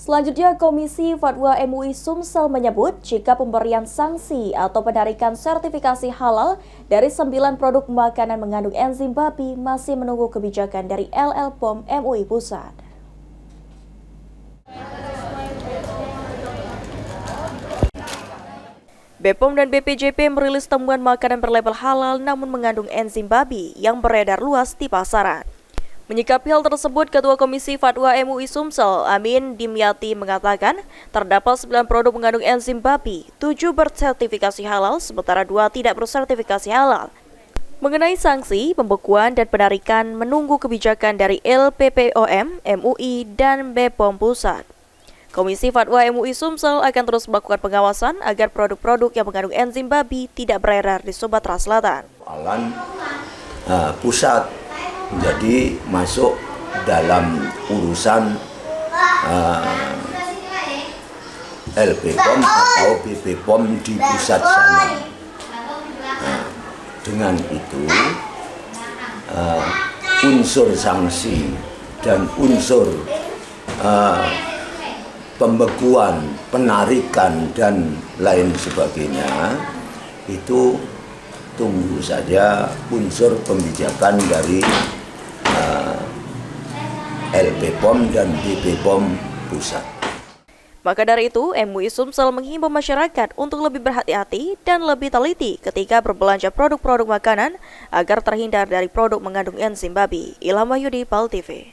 Selanjutnya, Komisi Fatwa MUI Sumsel menyebut jika pemberian sanksi atau penarikan sertifikasi halal dari 9 produk makanan mengandung enzim babi masih menunggu kebijakan dari LL.POM MUI Pusat. BPOM dan BPJP merilis temuan makanan berlabel halal namun mengandung enzim babi yang beredar luas di pasaran. Menyikapi hal tersebut, Ketua Komisi Fatwa MUI Sumsel, Amin Dimyati mengatakan terdapat 9 produk mengandung enzim babi, 7 bersertifikasi halal, sementara 2 tidak bersertifikasi halal. Mengenai sanksi, pembekuan dan penarikan menunggu kebijakan dari LPPOM, MUI, dan BPOM Pusat. Komisi Fatwa MUI Sumsel akan terus melakukan pengawasan agar produk-produk yang mengandung enzim babi tidak beredar di Sumatera Selatan. Pusat jadi masuk dalam urusan LPPOM atau BPPOM di pusat sana. Dengan itu unsur sanksi dan unsur pembekuan, penarikan dan lain sebagainya itu tunggu saja unsur pembijakan dari LPPOM dan BPPOM Pusat. Maka dari itu, MUI Sumsel menghimbau masyarakat untuk lebih berhati-hati dan lebih teliti ketika berbelanja produk-produk makanan agar terhindar dari produk mengandung enzim babi. Ilham Wahyudi, PAL TV.